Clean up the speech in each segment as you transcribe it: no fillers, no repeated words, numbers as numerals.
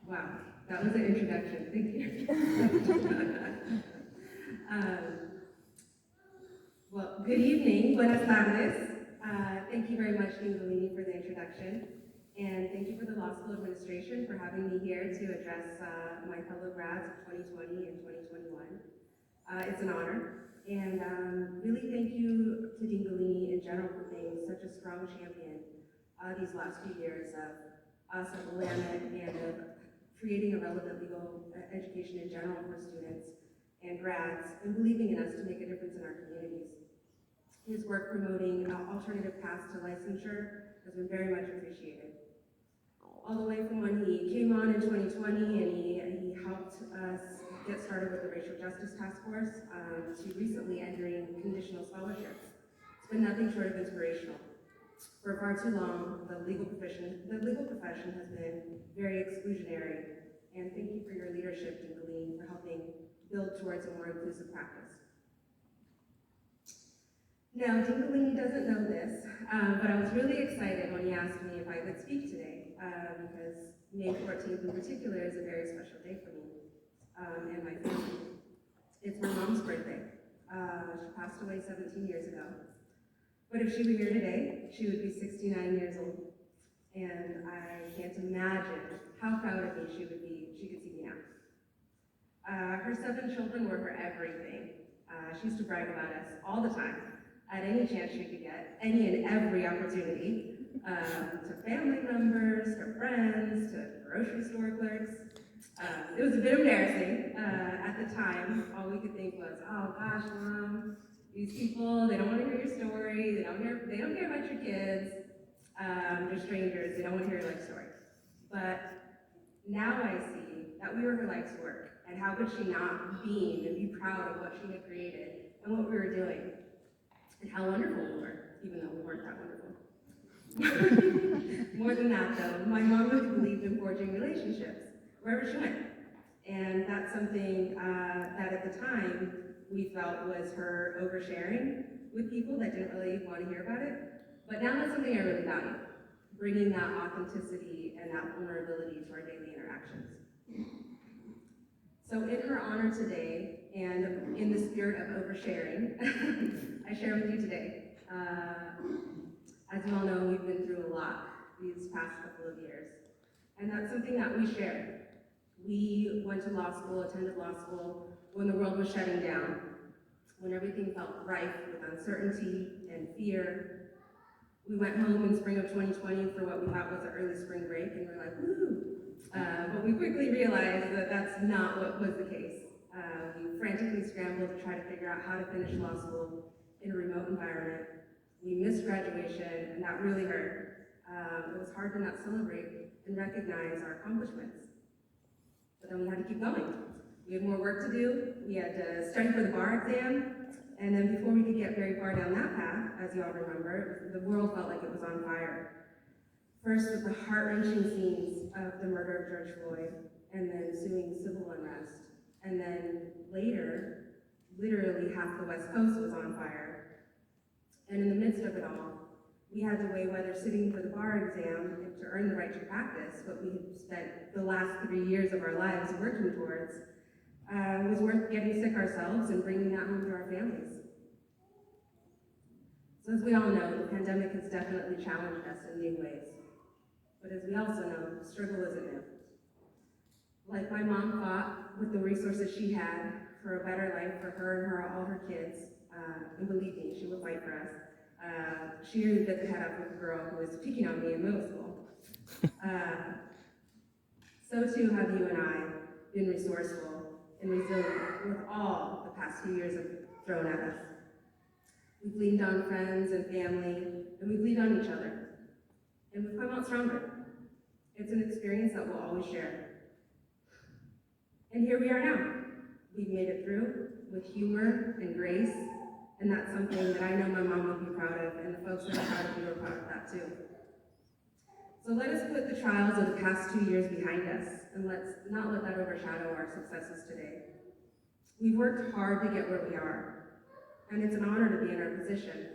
Wow, that was an introduction. Thank you. Well, good evening, buenas tardes. Thank you very much, Dean Bellini, for the introduction. And thank you for the Law School Administration for having me here to address my fellow grads of 2020 and 2021. It's an honor. And really thank you to Dean Bellini in general for being such a strong champion these last few years of us at Willamette and of creating a relevant legal education in general for students and grads, and believing in us to make a difference in our communities. His work promoting alternative paths to licensure has been very much appreciated. All the way from when he came on in 2020 and he helped us get started with the Racial Justice Task Force to recently entering conditional scholarships. It's been nothing short of inspirational. For far too long, the legal profession has been very exclusionary, and thank you for your leadership, Dean Bellini, for helping build towards a more inclusive practice. Now, Dean Bellini doesn't know this, but I was really excited when he asked me if I would speak today, because May 14th in particular is a very special day for me and my family. It's my mom's birthday. She passed away 17 years ago. But if she were here today, she would be 69 years old. And I can't imagine how proud of me she would be if she could see me now. Her 7 children were her everything. She used to brag about us all the time, at any chance she could get, any and every opportunity, to family members, to friends, to grocery store clerks. It was a bit embarrassing. At the time, all we could think was, oh gosh, Mom, these people, they don't want to hear your story, they don't care about your kids, they're strangers, they don't want to hear your life story. But now I see that we were her life's work, and how could she not beam and be proud of what she had created and what we were doing, and how wonderful we were, even though we weren't that wonderful. More than that though, my mom really believed in forging relationships, wherever she went. And that's something that at the time we felt was her oversharing with people that didn't really want to hear about it. But now that's something I really value, bringing that authenticity and that vulnerability to our daily interactions. So in her honor today, and in the spirit of oversharing, I share with you today. As you all know, we've been through a lot these past couple of years. And that's something that we share. We went to law school, attended law school, when the world was shutting down, when everything felt rife with uncertainty and fear. We went home in spring of 2020 for what we thought was an early spring break, and we were like, woo! But we quickly realized that that's not what was the case. We frantically scrambled to try to figure out how to finish law school in a remote environment. We missed graduation, and that really hurt. It was hard to not celebrate and recognize our accomplishments. But then we had to keep going. We had more work to do. We had to study for the bar exam. And then before we could get very far down that path, as you all remember, the world felt like it was on fire. First with the heart-wrenching scenes of the murder of George Floyd, and then ensuing civil unrest. And then later, literally half the West Coast was on fire. And in the midst of it all, we had to weigh whether sitting for the bar exam to earn the right to practice what we had spent the last 3 years of our lives working towards was worth getting sick ourselves and bringing that home to our families. So as we all know, the pandemic has definitely challenged us in new ways. But as we also know, struggle isn't new. Like my mom fought with the resources she had for a better life for her and all her kids, and believe me, she would fight for us. She nearly bit the head off of a girl who was picking on me in middle school. So too have you and I been resourceful and resilient with all the past few years have thrown at us. We've leaned on friends and family, and we've leaned on each other. And we've come out stronger. It's an experience that we'll always share. And here we are now. We've made it through with humor and grace, and that's something that I know my mom would be proud of, and the folks that are proud of you are proud of that too. So let us put the trials of the past 2 years behind us, and let's not let that overshadow our successes today. We've worked hard to get where we are, and it's an honor to be in our position.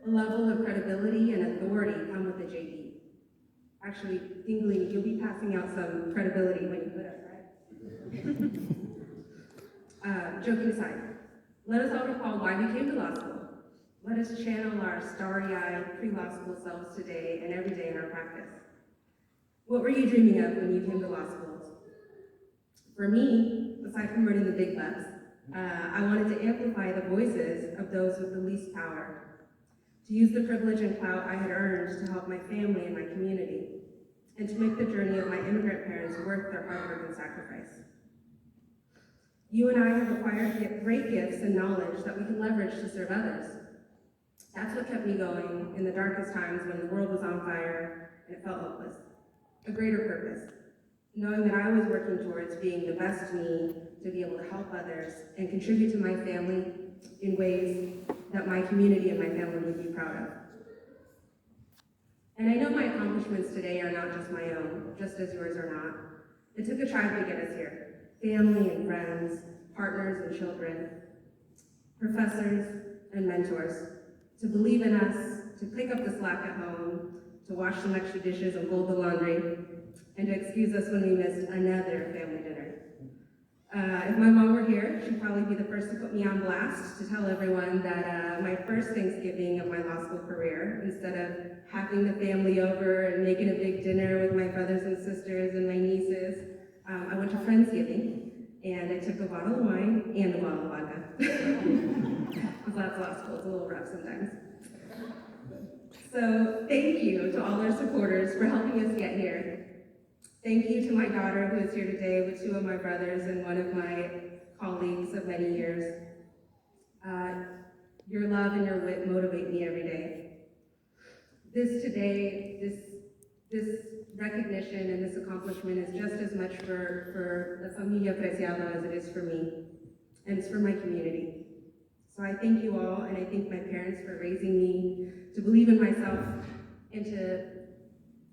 A level of credibility and authority come with the JD. Actually, Dingley, you'll be passing out some credibility when you put us, right? Joking aside, let us all recall why we came to law school. Let us channel our starry-eyed pre-law school selves today and every day in our practice. What were you dreaming of when you came to law school? For me, aside from earning the big bucks, I wanted to amplify the voices of those with the least power, to use the privilege and clout I had earned to help my family and my community, and to make the journey of my immigrant parents worth their hard work and sacrifice. You and I have acquired great gifts and knowledge that we can leverage to serve others. That's what kept me going in the darkest times when the world was on fire and it felt hopeless. A greater purpose, knowing that I was working towards being the best me to be able to help others and contribute to my family in ways that my community and my family would be proud of. And I know my accomplishments today are not just my own, just as yours are not. It took a tribe to get us here. Family and friends, partners and children, professors and mentors, to believe in us, to pick up the slack at home, to wash some extra dishes and fold the laundry, and to excuse us when we missed another family dinner. If my mom were here, she'd probably be the first to put me on blast to tell everyone that my first Thanksgiving of my law school career, instead of having the family over and making a big dinner with my brothers and sisters and my nieces, I went to Friendsgiving, and I took a bottle of wine and a bottle of vodka. Because that's law school, it's a little rough sometimes. So thank you to all our supporters for helping us get here. Thank you to my daughter who is here today with two of my brothers and one of my colleagues of many years. Your love and your wit motivate me every day. This recognition and this accomplishment is just as much for La Familia Preciado as it is for me, and it's for my community. So I thank you all, and I thank my parents for raising me to believe in myself and to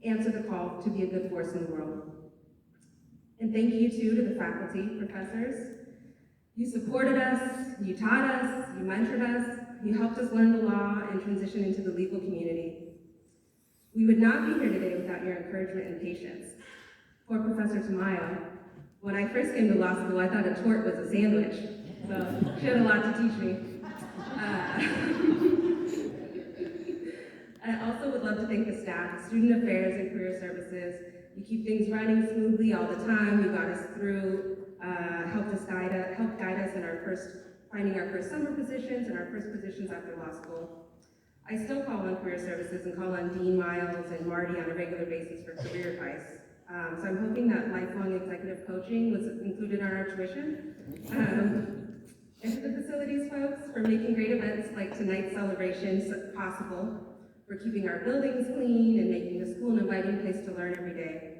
answer the call to be a good force in the world. And thank you too to the faculty, professors. You supported us, you taught us, you mentored us, you helped us learn the law and transition into the legal community. We would not be here today without your encouragement and patience. Poor Professor Tamayo, when I first came to law school, I thought a tort was a sandwich, so she had a lot to teach me. I also would love to thank the staff, Student Affairs and Career Services. You keep things running smoothly all the time. You got us through, helped guide us in finding our first summer positions and our first positions after law school. I still call on Career Services and call on Dean Miles and Marty on a regular basis for career advice. So I'm hoping that lifelong executive coaching was included on our tuition. And to the facilities folks for making great events like tonight's celebrations possible, for keeping our buildings clean and making the school an inviting place to learn every day.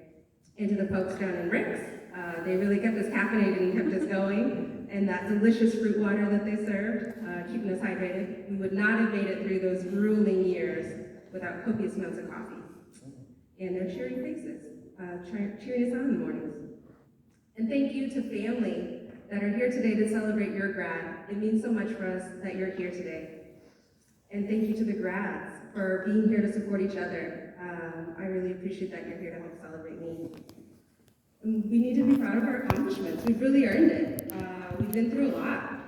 And to the folks down in Rick's, they really kept us caffeinated and kept us going. And that delicious fruit water that they served, keeping us hydrated. We would not have made it through those grueling years without copious amounts of coffee. And their cheery faces, cheering us on in the mornings. And thank you to family that are here today to celebrate your grad. It means so much for us that you're here today. And thank you to the grads for being here to support each other. I really appreciate that you're here to help celebrate me. And we need to be proud of our accomplishments. We've really earned it. We've been through a lot.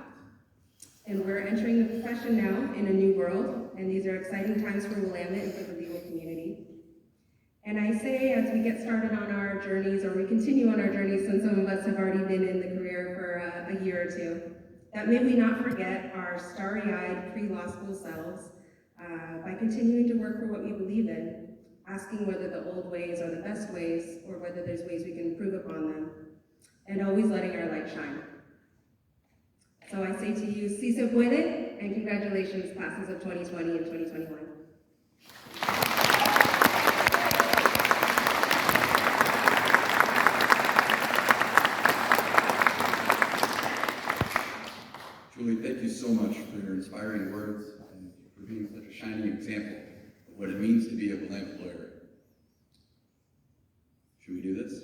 And we're entering the profession now in a new world, and these are exciting times for Willamette and for the legal community. And I say, as we get started on our journeys, or we continue on our journeys, since some of us have already been in the career for a year or two, that may we not forget our starry-eyed pre-law school selves by continuing to work for what we believe in, asking whether the old ways are the best ways or whether there's ways we can improve upon them, and always letting our light shine. So I say to you, si se puede, and congratulations, classes of 2020 and 2021. Julie, thank you so much for your inspiring words and for being such a shining example of what it means to be a Willamette lawyer. Should we do this?